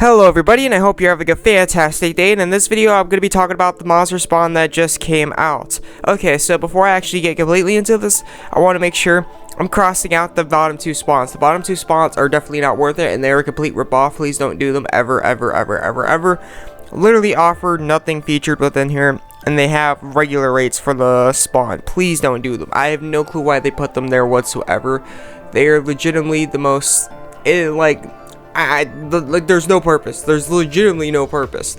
Hello everybody, and I hope you're having a fantastic day, and in this video I'm going to be talking about the monster spawn that just came out. Okay, so before I actually get completely into this, I want to make sure I'm crossing out the bottom two spawns. The bottom two spawns are definitely not worth it, and they're a complete ripoff. Please don't do them ever. Literally offer nothing featured within here, and they have regular rates for the spawn. Please don't do them. I have no clue why they put them there whatsoever. They are legitimately the most, there's no purpose. There's legitimately no purpose.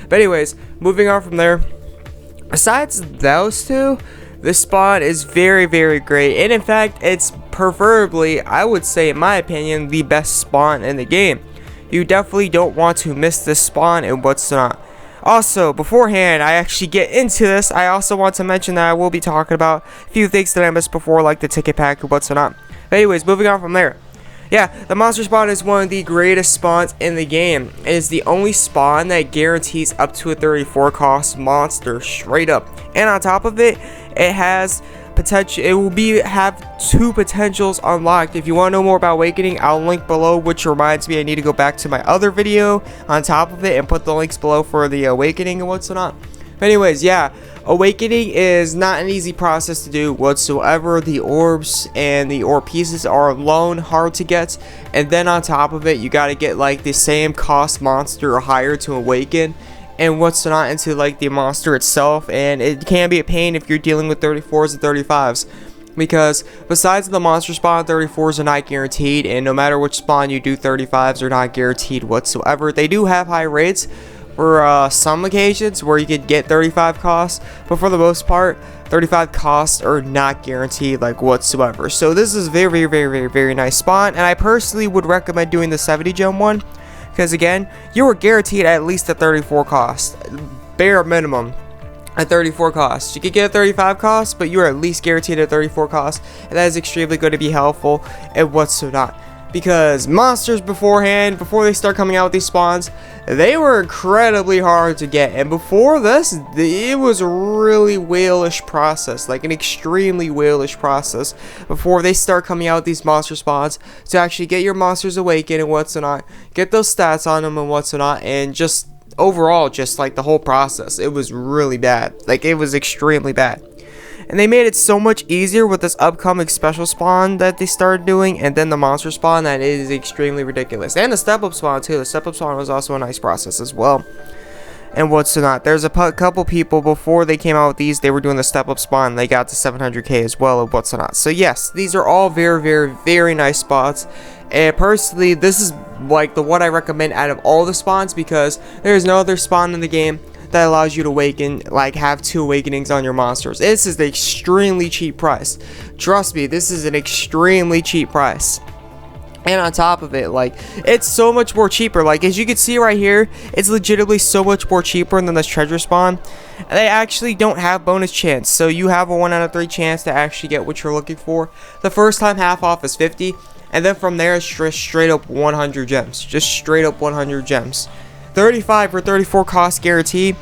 But anyways, moving on from there, besides those two, this spawn is very great, and in fact it's preferably, I would say in my opinion, the best spawn in the game. You definitely don't want to miss this spawn and what's not. Also, beforehand I actually get into this, I also want to mention that I will be talking about a few things that I missed before, like the ticket pack and what's not. But anyways, moving on from there. Yeah, the monster spawn is one of the greatest spawns in the game. It is the only spawn that guarantees up to a 34 cost monster straight up. And on top of it, it has potential. It will have two potentials unlocked. If you want to know more about Awakening, I'll link below, which reminds me I need to go back to my other video on top of it and put the links below for the Awakening and what's not. But anyways, yeah, Awakening is not an easy process to do whatsoever. The orbs and the orb pieces are alone hard to get, and then on top of it you gotta get like the same cost monster or higher to awaken and what's not into like the monster itself, and it can be a pain if you're dealing with 34s and 35s, because besides the monster spawn, 34s are not guaranteed, and no matter which spawn you do, 35s are not guaranteed whatsoever. They do have high rates for some occasions where you could get 35 costs, but for the most part 35 costs are not guaranteed like whatsoever. So this is very nice spawn, and I personally would recommend doing the 70 gem one, because again, you are guaranteed at least a 34 cost, bare minimum a 34 cost. You could get a 35 cost, but you are at least guaranteed a 34 cost, and that is extremely going to be helpful and what's not. Because monsters before they start coming out with these spawns, they were incredibly hard to get, and before this it was a really whalish process, like an extremely whalish process, before they start coming out with these monster spawns to actually get your monsters awakened and what's not, get those stats on them and what's not, and just overall, just like the whole process, it was really bad. Like, it was extremely bad. And they made it so much easier with this upcoming special spawn that they started doing, and then the monster spawn, that is extremely ridiculous. And the step up spawn too. The step up spawn was also a nice process as well. And what's not, there's a couple people before they came out with these, they were doing the step up spawn, they got to 700k as well, and what's not. So yes, these are all very nice spots. And personally, this is like the one I recommend out of all the spawns, because there's no other spawn in the game that allows you to awaken, like have two awakenings on your monsters. This is an extremely cheap price. Trust me, this is an extremely cheap price. And on top of it, like, it's so much more cheaper. Like, as you can see right here, it's legitimately so much more cheaper than this treasure spawn. They actually don't have bonus chance, so you have a 1 out of 3 chance to actually get what you're looking for. The first time half off is 50, and then from there it's just straight up 100 gems. Just straight up 100 gems. 35 or 34 cost guarantee.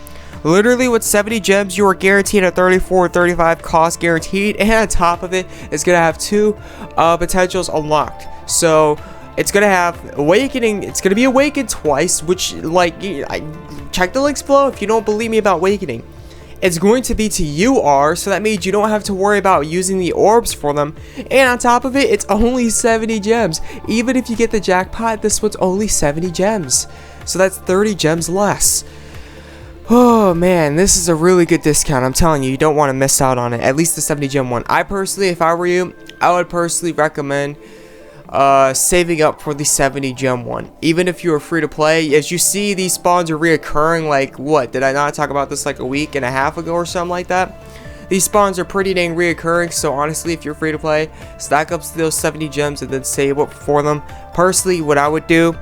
Literally with 70 gems you are guaranteed a 34 or 35 cost guaranteed, and on top of it, it's gonna have two potentials unlocked. So it's gonna have awakening. It's gonna be awakened twice, which, like, I check the links below if you don't believe me about awakening. It's going to be to UR, so that means you don't have to worry about using the orbs for them. And on top of it, it's only 70 gems. Even if you get the jackpot, this one's only 70 gems. So that's 30 gems less. Oh man, this is a really good discount. I'm telling you, you don't want to miss out on it. At least the 70 gem one. I personally, if I were you, I would personally recommend saving up for the 70 gem one. Even if you are free to play, as you see, these spawns are reoccurring. Like, what, did I not talk about this like a week and a half ago or something like that? These spawns are pretty dang reoccurring, so honestly, if you're free to play, stack up those 70 gems and then save up for them. Personally, what I would do,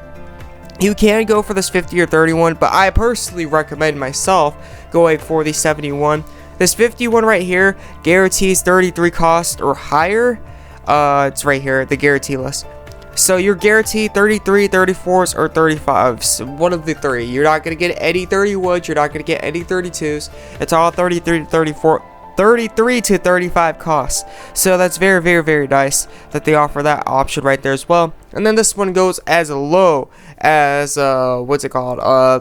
you can go for this 50 or 31, but I personally recommend myself going for the 71. This 51 right here guarantees 33 cost or higher. It's right here, the guarantee list. So you're guaranteed 33, 34s, or 35s. One of the three. You're not going to get any 31s. You're not going to get any 32s. It's all 33 to 34. 33 to 35 costs. So that's very nice that they offer that option right there as well. And then this one goes as low as what's it called,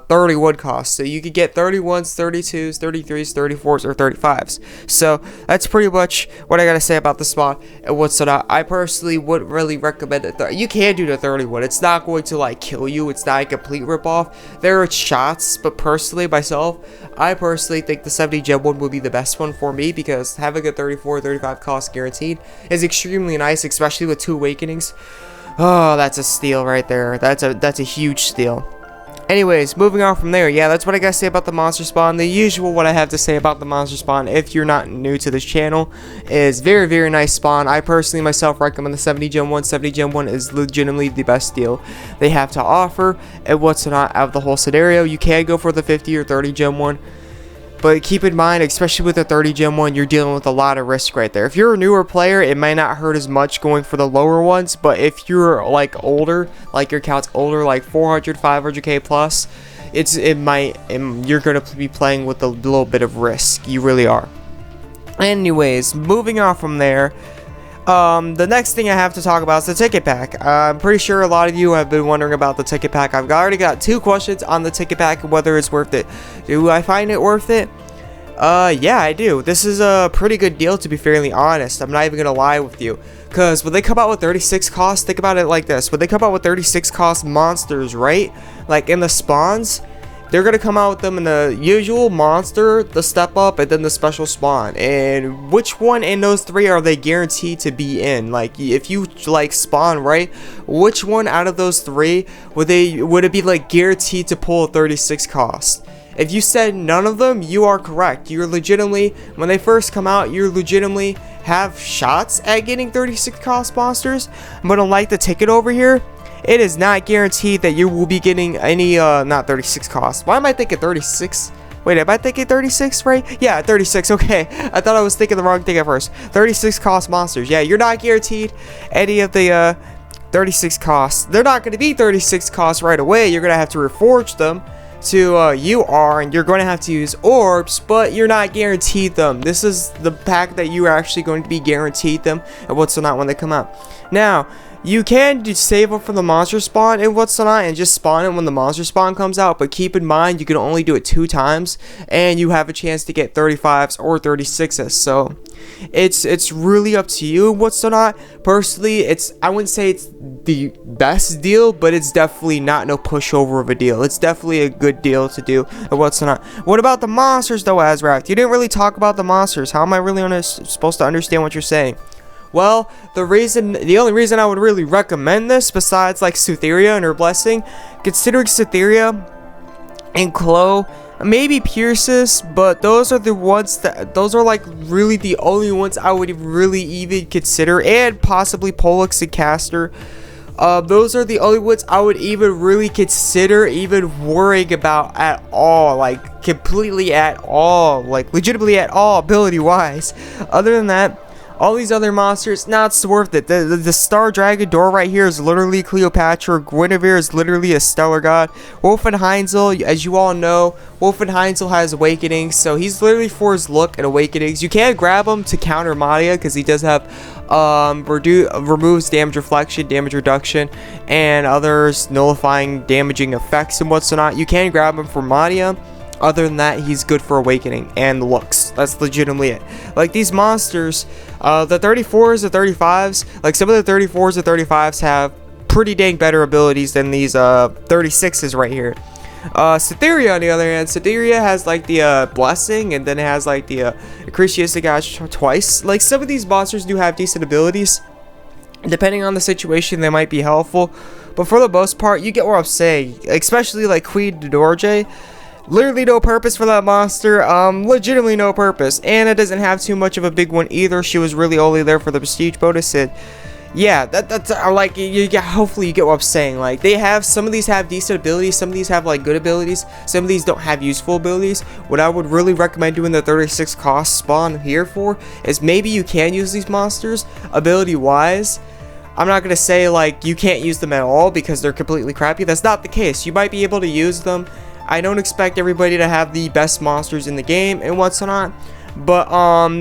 31 cost. So you could get 31s, 32s, 33s, 34s, or 35s. So that's pretty much what I gotta say about the spawn and what's not. I personally wouldn't really recommend it. You can do the 31. It's not going to like kill you. It's not a complete ripoff. There are shots, but personally myself, I personally think the 70 gem one would be the best one for me, because having a 34, 35 cost guaranteed is extremely nice, especially with 2 awakenings. Oh, that's a steal right there. That's a huge steal. Anyways, moving on from there, yeah, that's what I gotta say about the monster spawn. The usual what I have to say about the monster spawn, if you're not new to this channel, is very, very nice spawn. I personally myself recommend the 70 gem one. 70 gem one is legitimately the best deal they have to offer, and what's not out of the whole scenario. You can go for the 50 or 30 gem one, but keep in mind, especially with the 30 gem one, you're dealing with a lot of risk right there. If you're a newer player, it might not hurt as much going for the lower ones, but if you're like older, like your account's older, like 400, 500k plus, you're gonna be playing with a little bit of risk. You really are. Anyways, moving on from there, the next thing I have to talk about is the ticket pack. I'm pretty sure a lot of you have been wondering about the ticket pack. I've already got 2 questions on the ticket pack, whether it's worth it. Do I find it worth it? Yeah, I do. This is a pretty good deal, to be fairly honest. I'm not even gonna lie with you, because when they come out with 36 costs, think about it like this. When they come out with 36 cost monsters, right, like in the spawns, they're going to come out with them in the usual monster, the step up, and then the special spawn. And which one in those 3 are they guaranteed to be in? Like, if you like spawn, right, which one out of those 3 would it be like guaranteed to pull a 36 cost? If you said none of them, you are correct. You're legitimately, when they first come out, you legitimately have shots at getting 36 cost monsters. But unlike the ticket over here, it is not guaranteed that you will be getting any, not 36 costs. Why am I thinking 36? Wait, am I thinking 36, right? Yeah, 36, okay. I thought I was thinking the wrong thing at first. 36 cost monsters. Yeah, you're not guaranteed any of the, 36 costs. They're not going to be 36 costs right away. You're going to have to reforge them to, and you're going to have to use orbs, but you're not guaranteed them. This is the pack that you are actually going to be guaranteed them, and what's not when they come out. Now, you can just save up for the monster spawn and what's not, and just spawn it when the monster spawn comes out, but keep in mind you can only do it 2 times, and you have a chance to get 35s or 36s. So it's really up to you what's not. Personally, I wouldn't say it's the best deal, but it's definitely not no pushover of a deal. It's definitely a good deal to do and what's not. What about the monsters though, AzureWrath? You didn't really talk about the monsters. How am I really supposed to understand what you're saying? Well, the only reason I would really recommend this, besides like Cytheria and her blessing, considering Cytheria and Chloe, maybe Pierces, but those are like really the only ones I would really even consider, and possibly Pollux and Caster. Those are the only ones I would even really consider even worrying about at all, like completely at all, like legitimately at all, ability wise. Other than that, all these other monsters, not worth it. The Star Dragon door right here is literally Cleopatra. Guinevere is literally a stellar god. Wolfenheimsel, as you all know, Wolfenheimsel has awakenings, so he's literally for his look and awakenings. You can grab him to counter Madia, because he does have removes damage reflection, damage reduction, and others nullifying damaging effects and what's not. You can grab him for Madia. Other than that, he's good for awakening and looks. That's legitimately it. Like these monsters, the 34s, the 35s, like some of the 34s and 35s have pretty dang better abilities than these 36s right here. Cytheria, on the other hand, Cytheria has like the blessing, and then it has like the Crucius twice. Like some of these monsters do have decent abilities. Depending on the situation, they might be helpful, but for the most part, you get what I'm saying. Especially like Queen Dorje. Literally no purpose for that monster, legitimately no purpose, and it doesn't have too much of a big one either. She was really only there for the prestige bonus, and yeah, that's like, hopefully you get what I'm saying. Like, they have, some of these have decent abilities, some of these have like good abilities, some of these don't have useful abilities. What I would really recommend doing the 36 cost spawn here for is maybe you can use these monsters ability wise. I'm not gonna say like you can't use them at all because they're completely crappy. That's not the case. You might be able to use them. I don't expect everybody to have the best monsters in the game and what's not, But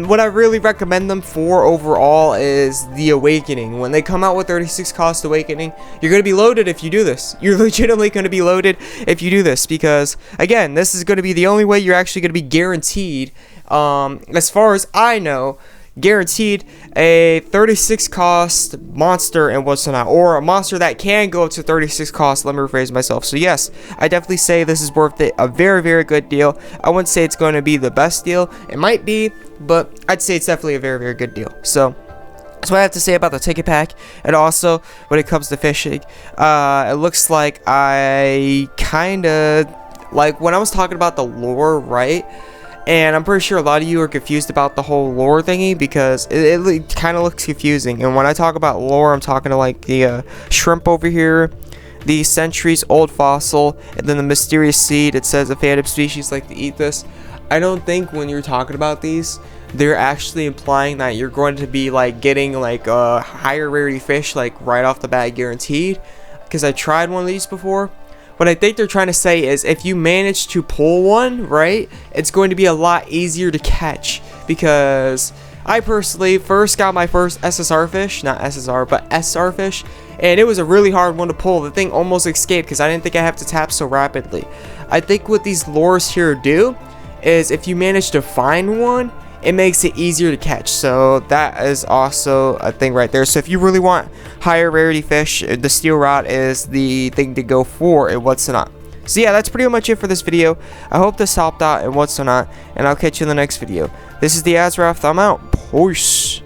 what I really recommend them for overall is the Awakening. When they come out with 36 cost Awakening, you're going to be loaded if you do this. You're legitimately going to be loaded if you do this, because again, this is going to be the only way you're actually going to be guaranteed, as far as I know, guaranteed a 36 cost monster and what's not, or a monster that can go up to 36 cost. Let me rephrase myself. So yes, I definitely say this is worth it. A very, very good deal. I wouldn't say it's going to be the best deal. It might be, but I'd say it's definitely a very, very good deal. So that's what I have to say about the ticket pack. And also, when it comes to fishing, it looks like I kind of, like, when I was talking about the lore, right? And I'm pretty sure a lot of you are confused about the whole lore thingy, because it kind of looks confusing. And when I talk about lore, I'm talking to like the shrimp over here, the centuries old fossil, and then the mysterious seed. It says a phantom species like to eat this. I don't think when you're talking about these, they're actually implying that you're going to be like getting like a higher rarity fish like right off the bat guaranteed, because I tried one of these before. What I think they're trying to say is if you manage to pull one, right, it's going to be a lot easier to catch, because I personally first got my first SSR fish, not SSR, but SR fish, and it was a really hard one to pull. The thing almost escaped because I didn't think I have to tap so rapidly. I think what these lures here do is if you manage to find one, it makes it easier to catch. So that is also a thing right there. So if you really want higher rarity fish, the steel rod is the thing to go for and what's not. So yeah, that's pretty much it for this video. I hope this helped out and what's not, and I'll catch you in the next video. This is the AzureWrath. I'm out. Peace.